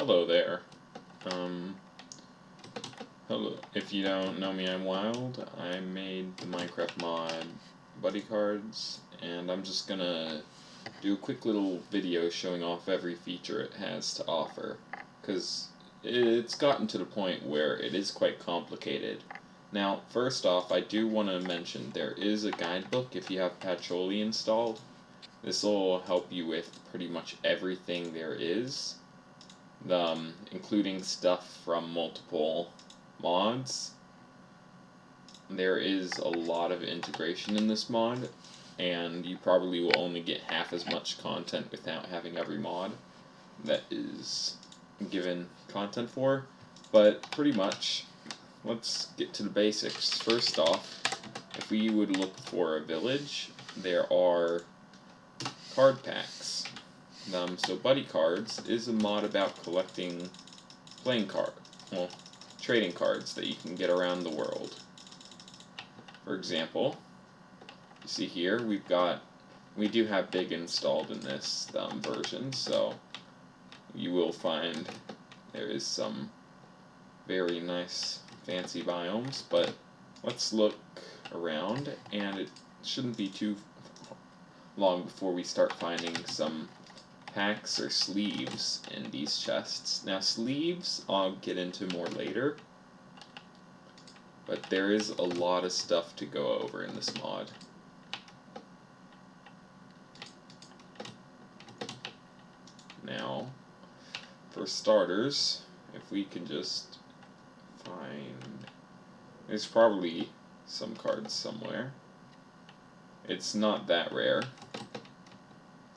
Hello there. Um, Hello. If you don't know me, I'm Wild. I made the Minecraft mod Buddycards, and I'm just gonna do a quick little video showing off every feature it has to offer, because it's gotten to the point where it is quite complicated. Now, first off, I do want to mention there is a guidebook if you have Patroli installed. This will help you with pretty much everything there is, including stuff from multiple mods. There is a lot of integration in this mod, and you probably will only get half as much content without having every mod that is given content for. But pretty much, let's get to the basics. First off, if we would look for a village, there are card packs. So Buddycards is a mod about collecting trading cards that you can get around the world. For example, you see here we do have Big installed in this version, so you will find there is some very nice fancy biomes, but let's look around, and it shouldn't be too long before we start finding some packs or sleeves in these chests. Now sleeves I'll get into more later, but there is a lot of stuff to go over in this mod. Now, for starters, if we can just find, there's probably some cards somewhere. It's not that rare.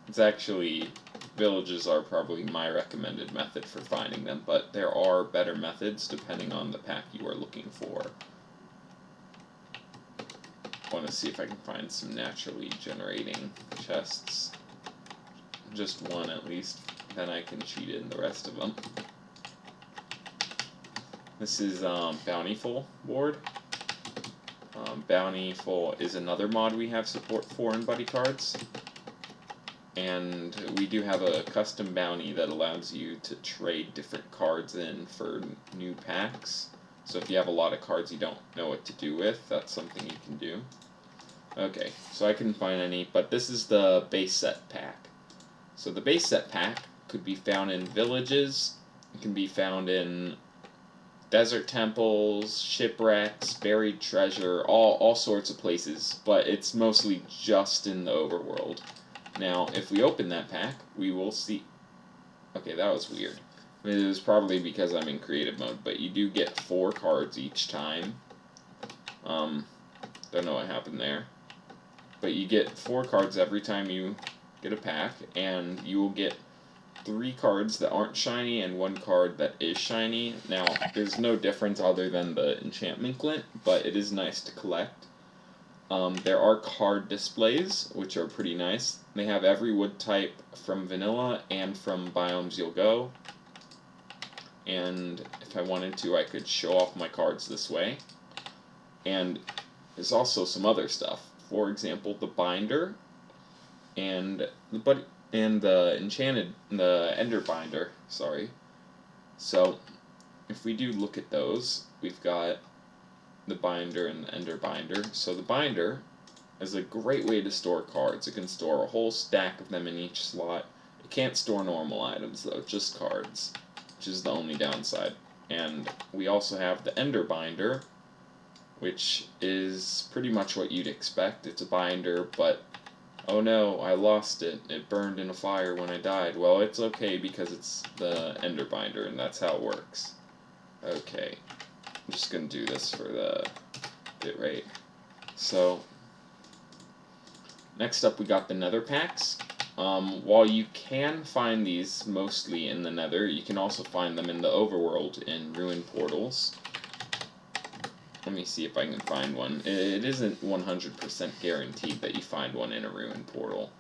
It's actually, villages are probably my recommended method for finding them, but there are better methods depending on the pack you are looking for. I want to see if I can find some naturally generating chests. Just one at least, then I can cheat in the rest of them. This is Bountiful board. Bountiful is another mod we have support for in Buddycards. And we do have a custom bounty that allows you to trade different cards in for new packs. So if you have a lot of cards you don't know what to do with, that's something you can do. Okay, so I couldn't find any, but this is the base set pack. So the base set pack could be found in villages, it can be found in desert temples, shipwrecks, buried treasure, all sorts of places, but it's mostly just in the overworld. Now, if we open that pack, we will see... Okay, that was weird. It was probably because I'm in creative mode, but you do get 4 cards each time. Don't know what happened there. But you get 4 cards every time you get a pack, and you will get 3 cards that aren't shiny and 1 card that is shiny. Now, there's no difference other than the enchantment glint, but it is nice to collect. There are card displays, which are pretty nice. They have every wood type from vanilla and from biomes you'll go. And if I wanted to, I could show off my cards this way. And there's also some other stuff. For example, the binder and the ender binder. Sorry. So if we do look at those, we've got the binder and the ender binder. So the binder is a great way to store cards. It can store a whole stack of them in each slot. It can't store normal items though, just cards, which is the only downside. And we also have the ender binder, which is pretty much what you'd expect. It's a binder, but oh no, I lost it. It burned in a fire when I died. Well, it's okay because it's the ender binder and that's how it works. Okay. I'm just going to do this for the bit rate. So, next up we got the Nether packs. While you can find these mostly in the Nether, you can also find them in the overworld in ruin portals. Let me see if I can find one. It isn't 100% guaranteed that you find one in a ruin portal.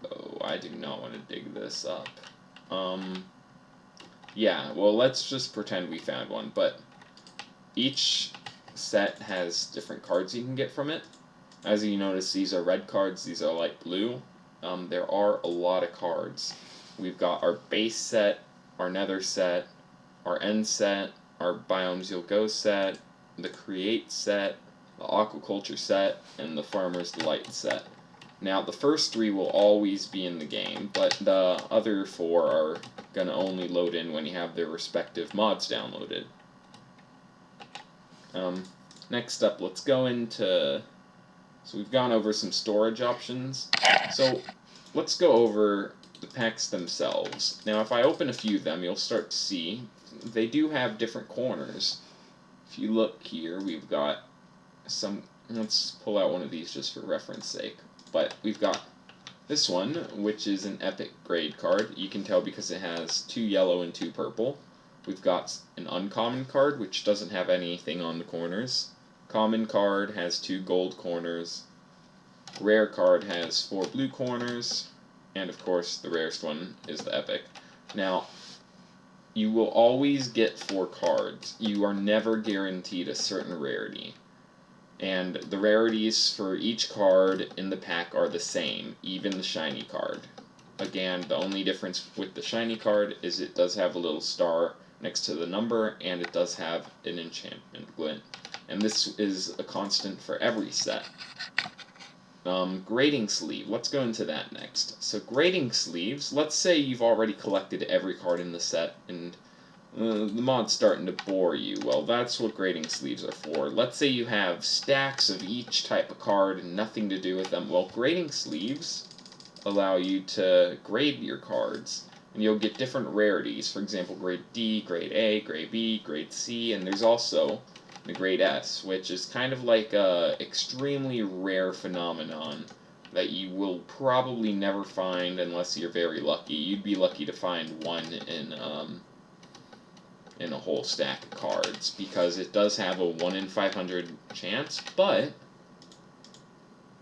Oh, I do not want to dig this up. Yeah, well, let's just pretend we found one, but each set has different cards you can get from it. As you notice, these are red cards, these are light blue. There are a lot of cards. We've got our base set our Nether set, our End set, our Biomes You'll Go set, the Create set, the Aquaculture set, and the Farmer's Delight set. Now, the first 3 will always be in the game, but the other 4 are going to only load in when you have their respective mods downloaded. Next up, let's go into... So we've gone over some storage options. So let's go over the packs themselves. Now, if I open a few of them, you'll start to see they do have different corners. If you look here, we've got some... Let's pull out one of these just for reference sake. But we've got this one, which is an epic grade card. You can tell because it has 2 yellow and 2 purple. We've got an uncommon card, which doesn't have anything on the corners. Common card has 2 gold corners. Rare card has 4 blue corners. And of course, the rarest one is the epic. Now, you will always get 4 cards. You are never guaranteed a certain rarity. And the rarities for each card in the pack are the same, even the shiny card. Again, the only difference with the shiny card is it does have a little star next to the number, and it does have an enchantment glint. And this is a constant for every set. Grading sleeve, let's go into that next. So grading sleeves, let's say you've already collected every card in the set, and the mod's starting to bore you. Well, that's what grading sleeves are for. Let's say you have stacks of each type of card and nothing to do with them. Well, grading sleeves allow you to grade your cards, and you'll get different rarities. For example, grade D, grade A, grade B, grade C, and there's also the grade S, which is kind of like a extremely rare phenomenon that you will probably never find unless you're very lucky. You'd be lucky to find one in a whole stack of cards, because it does have a 1 in 500 chance, but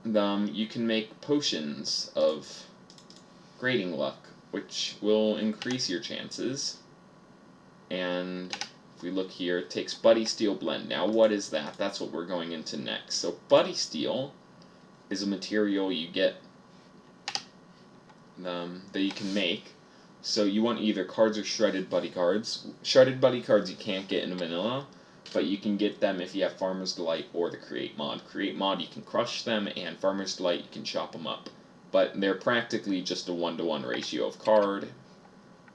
you can make potions of grading luck, which will increase your chances. And if we look here, it takes Buddy Steel Blend. Now, what is that? That's what we're going into next. So Buddy Steel is a material you get that you can make. So you want either cards or shredded buddy cards. Shredded buddy cards you can't get in vanilla, but you can get them if you have Farmer's Delight or the Create mod. Create mod, you can crush them, and Farmer's Delight, you can chop them up. But they're practically just a 1-to-1 ratio of card.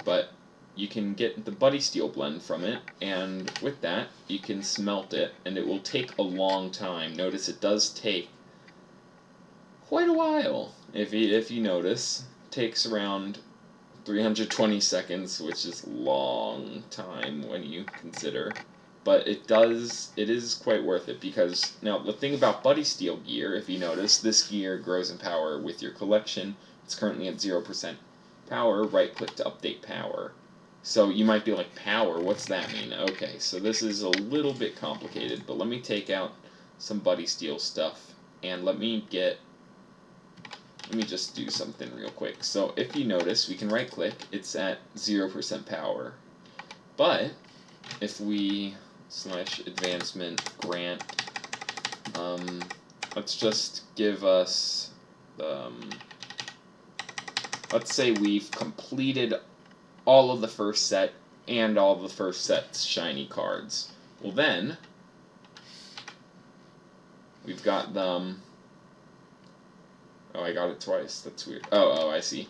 But you can get the Buddy Steel blend from it, and with that, you can smelt it, and it will take a long time. Notice it does take quite a while, if you notice. It takes around 320 seconds, which is a long time when you consider. But it is quite worth it, because now the thing about Buddy Steel gear, if you notice, this gear grows in power with your collection. It's currently at 0% power. Right click to update power. So you might be like, power, what's that mean? Okay, so this is a little bit complicated, but let me take out some Buddy Steel stuff, and let me just do something real quick. So if you notice, we can right click, it's at 0% power. But if we /advancement grant, let's just give us, let's say we've completed all of the first set and all of the first set's shiny cards. Well then, we've got them. Oh, I got it twice. That's weird. Oh, I see.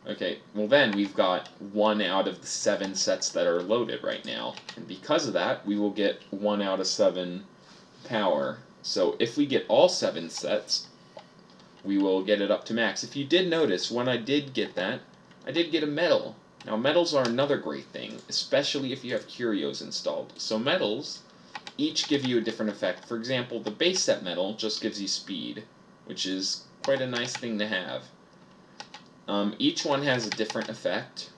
Okay, well then we've got 1 out of the 7 sets that are loaded right now. And because of that, we will get 1 out of 7 power. So if we get all 7 sets, we will get it up to max. If you did notice, when I did get that, I did get a medal. Now medals are another great thing, especially if you have curios installed. So medals each give you a different effect. For example, the base set medal just gives you speed, which is quite a nice thing to have. Each one has a different effect,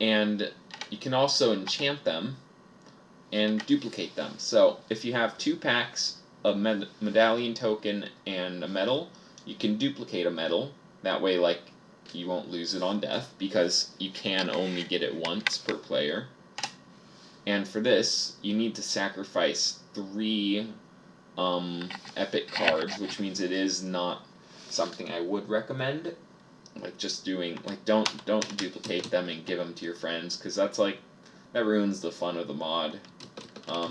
and you can also enchant them and duplicate them. So if you have 2 packs of medallion token and a medal, you can duplicate a medal. That way, like, you won't lose it on death, because you can only get it once per player. And for this, you need to sacrifice 3 epic cards, which means it is not something I would recommend. like just doing like don't duplicate them and give them to your friends, because that ruins the fun of the mod. Let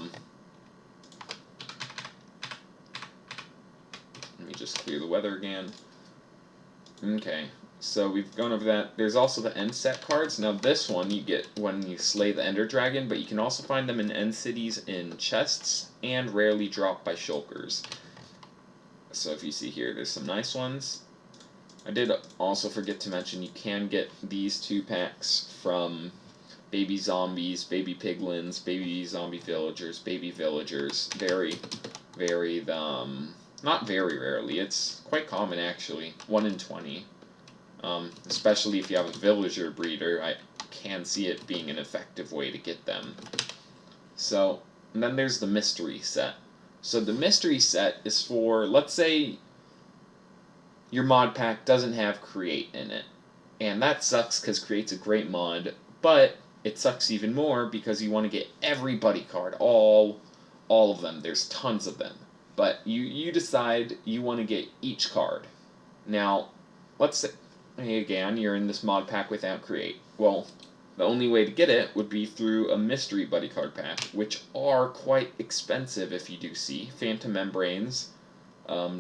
me just clear the weather again. Okay, so we've gone over that. There's also the end set cards. Now this one you get when you slay the Ender Dragon, but you can also find them in end cities in chests and rarely dropped by shulkers. So if you see here, there's some nice ones. I did also forget to mention you can get these 2 packs from baby zombies, baby piglins, baby zombie villagers, baby villagers. Very, not very rarely. It's quite common actually. 1 in 20. Especially if you have a villager breeder, I can see it being an effective way to get them. So, and then there's the mystery set. So the mystery set is for, let's say your mod pack doesn't have create in it. And that sucks because create's a great mod, but it sucks even more because you want to get every buddy card, all of them. There's tons of them. But you decide you want to get each card. Now, let's say, again, you're in this mod pack without create. Well, the only way to get it would be through a mystery buddy card pack, which are quite expensive if you do see. Phantom Membranes,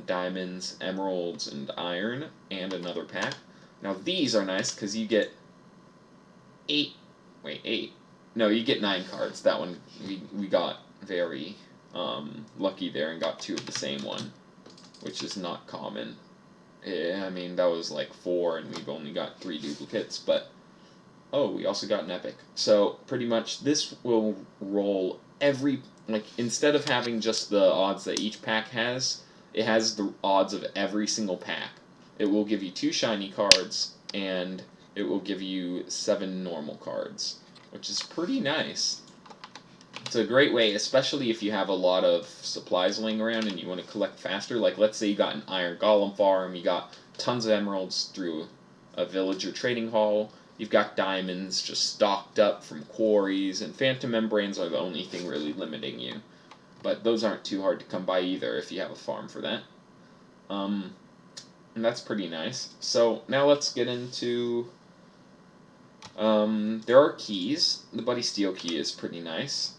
diamonds, emeralds, and iron, and another pack. Now these are nice because you get 8. No, you get 9 cards. That one we got very lucky there and got 2 of the same one, which is not common. I mean, that was like 4 and we've only got 3 duplicates, but oh, we also got an epic. So pretty much this will roll every, like, instead of having just the odds that each pack has, it has the odds of every single pack. It will give you 2 shiny cards, and it will give you 7 normal cards, which is pretty nice. It's a great way, especially if you have a lot of supplies laying around and you want to collect faster. Like, let's say you got an iron golem farm, you got tons of emeralds through a villager trading hall, you've got diamonds just stocked up from quarries, and phantom membranes are the only thing really limiting you. But those aren't too hard to come by either if you have a farm for that. And that's pretty nice. So now let's get into... there are keys. The Buddy Steel key is pretty nice.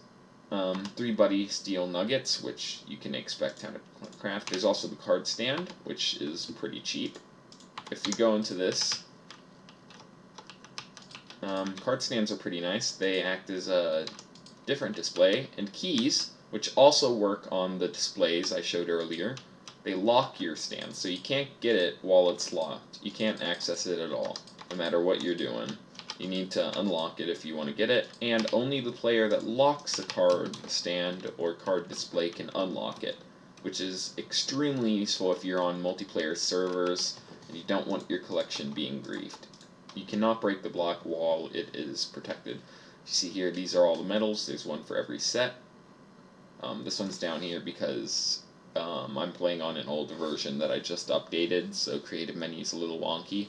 3 Buddy Steel nuggets, which you can expect how to craft. There's also the card stand, which is pretty cheap. If we go into this, card stands are pretty nice. They act as a different display. And keys, which also work on the displays I showed earlier, they lock your stand, so you can't get it while it's locked. You can't access it at all, no matter what you're doing. You need to unlock it if you want to get it, and only the player that locks the card stand or card display can unlock it, which is extremely useful if you're on multiplayer servers and you don't want your collection being griefed. You cannot break the block while it is protected. You see here, these are all the medals. There's one for every set. This one's down here because I'm playing on an old version that I just updated, so creative menu is a little wonky.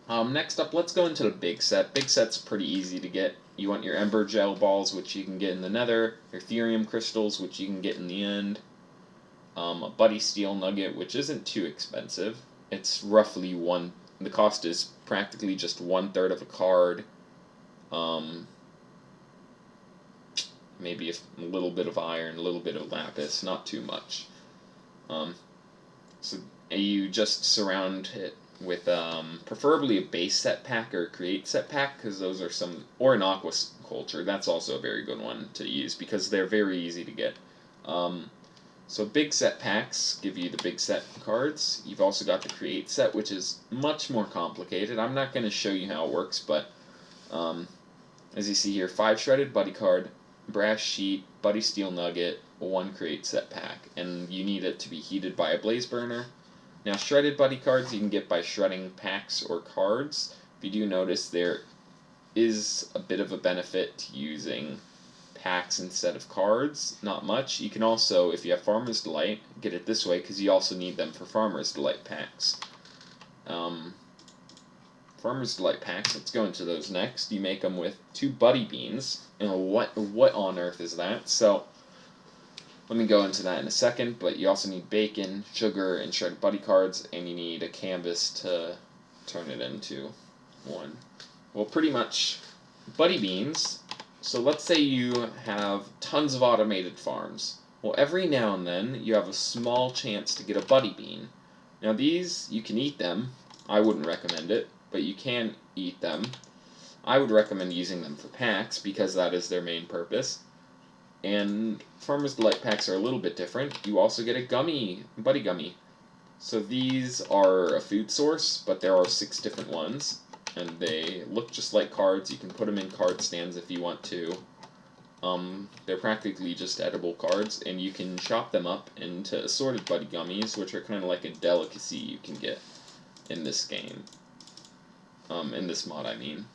Next up, let's go into the big set. Big set's pretty easy to get. You want your Ember Gel balls, which you can get in the Nether, your Therium crystals, which you can get in the end, a Buddy Steel nugget, which isn't too expensive. It's roughly the cost is practically just 1/3 of a card. Maybe a little bit of iron, a little bit of lapis, not too much. So you just surround it with preferably a base set pack or a create set pack, because those are or an Aquaculture. That's also a very good one to use because they're very easy to get. So big set packs give you the big set cards. You've also got the create set, which is much more complicated. I'm not going to show you how it works, but as you see here, 5 shredded buddy card, brass sheet, Buddy Steel nugget, 1 create set pack, and you need it to be heated by a blaze burner. Now, shredded buddy cards you can get by shredding packs or cards. If you do notice, there is a bit of a benefit to using packs instead of cards. Not much. You can also, if you have Farmer's Delight, get it this way because you also need them for Farmer's Delight packs. Farmer's Delight packs, let's go into those next. You make them with 2 Buddy Beans. What on earth is that? So, let me go into that in a second, but you also need bacon, sugar, and shredded buddy cards, and you need a canvas to turn it into one. Well, pretty much Buddy Beans. So let's say you have tons of automated farms. Well, every now and then you have a small chance to get a Buddy Bean. Now these, you can eat them. I wouldn't recommend it, but you can eat them. I would recommend using them for packs because that is their main purpose. And Farmer's Delight packs are a little bit different. You also get a gummy, Buddy Gummy. So these are a food source, but there are 6 different ones. And they look just like cards. You can put them in card stands if you want to. They're practically just edible cards, and you can chop them up into assorted Buddy Gummies, which are kind of like a delicacy you can get in this game. In this mod, I mean.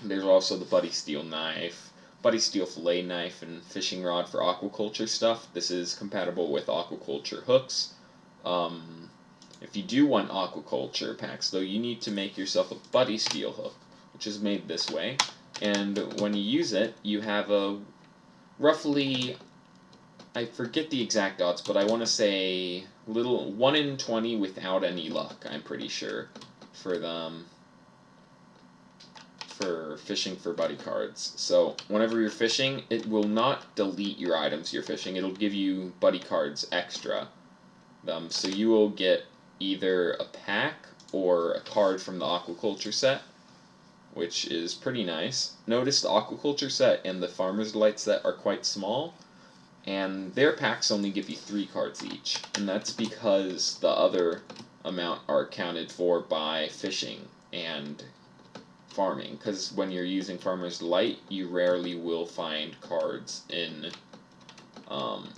There's also the Buddy Steel Knife, Buddy Steel Fillet Knife, and Fishing Rod for aquaculture stuff. This is compatible with aquaculture hooks. If you do want aquaculture packs, though, you need to make yourself a Buddy Steel hook, which is made this way. And when you use it, you have a roughly, I forget the exact odds, but I want to say 1 in 20 without any luck, I'm pretty sure, for fishing for Buddycards. So whenever you're fishing, it will not delete your items you're fishing. It'll give you Buddycards extra. So you will get either a pack or a card from the Aquaculture set, which is pretty nice. Notice the Aquaculture set and the Farmer's Delight set are quite small, and their packs only give you 3 cards each, and that's because the other amount are accounted for by fishing and farming, because when you're using Farmer's Delight, you rarely will find cards in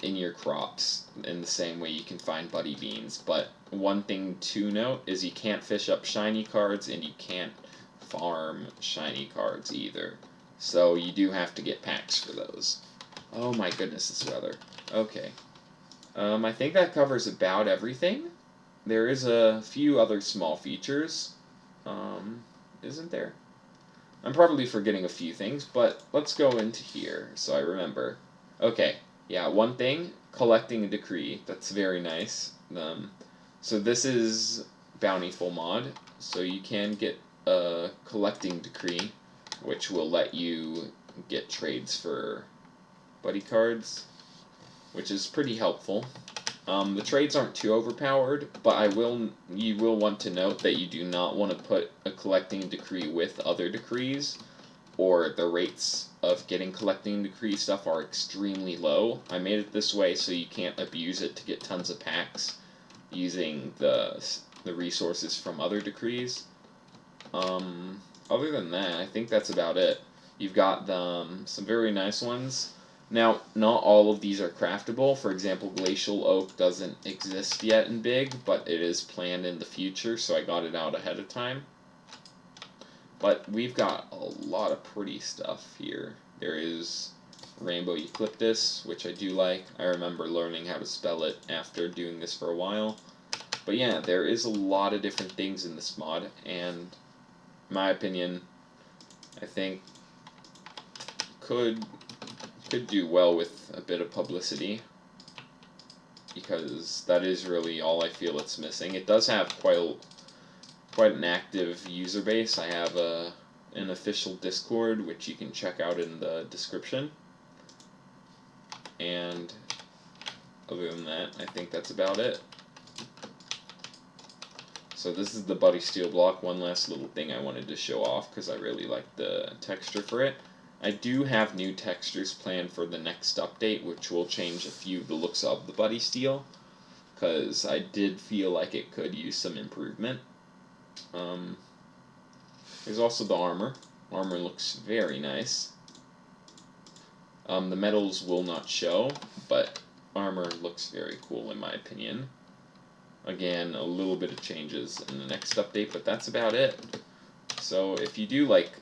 your crops in the same way you can find Buddy Beans. But one thing to note is you can't fish up shiny cards, and you can't farm shiny cards either. So you do have to get packs for those. Oh my goodness, this weather. Okay. I think that covers about everything. There is a few other small features. Isn't there? I'm probably forgetting a few things, but let's go into here so I remember. Okay, yeah, one thing, collecting a decree. That's very nice. So this is Bountiful mod, so you can get a collecting decree, which will let you get trades for Buddycards, which is pretty helpful. The trades aren't too overpowered, but you will want to note that you do not want to put a collecting decree with other decrees, or the rates of getting collecting decree stuff are extremely low. I made it this way so you can't abuse it to get tons of packs using the resources from other decrees. Other than that, I think that's about it. You've got some very nice ones. Now, not all of these are craftable. For example, Glacial Oak doesn't exist yet in Big, but it is planned in the future, so I got it out ahead of time. But we've got a lot of pretty stuff here. There is Rainbow Eucalyptus, which I do like. I remember learning how to spell it after doing this for a while. But yeah, there is a lot of different things in this mod, and in my opinion, I think could do well with a bit of publicity, because that is really all I feel it's missing. It does have quite an active user base. I have an official Discord, which you can check out in the description. And other than that, I think that's about it. So this is the Buddy Steel block. One last little thing I wanted to show off because I really like the texture for it. I do have new textures planned for the next update, which will change a few of the looks of the Buddy Steel, because I did feel like it could use some improvement. There's also the armor. Armor looks very nice. The medals will not show, but armor looks very cool in my opinion. Again, a little bit of changes in the next update, but that's about it. So if you do like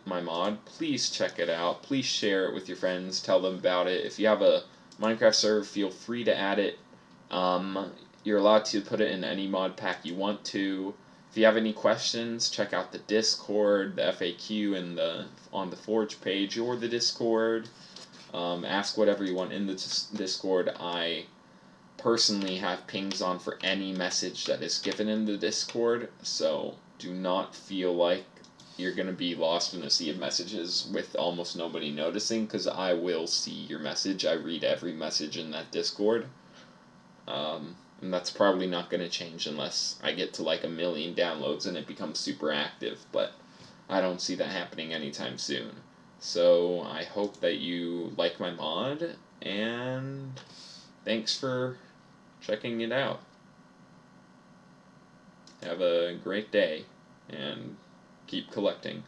my mod, please check it out. Please share it with your friends. Tell them about it. If you have a Minecraft server, feel free to add it. You're allowed to put it in any mod pack you want to. If you have any questions, check out the Discord, the FAQ, and on the Forge page, or the Discord. Ask whatever you want in the Discord. I personally have pings on for any message that is given in the Discord, so do not feel like you're going to be lost in a sea of messages with almost nobody noticing, because I will see your message. I read every message in that Discord. And that's probably not going to change unless I get to like 1 million downloads and it becomes super active, but I don't see that happening anytime soon. So I hope that you like my mod, and thanks for checking it out. Have a great day, and keep collecting.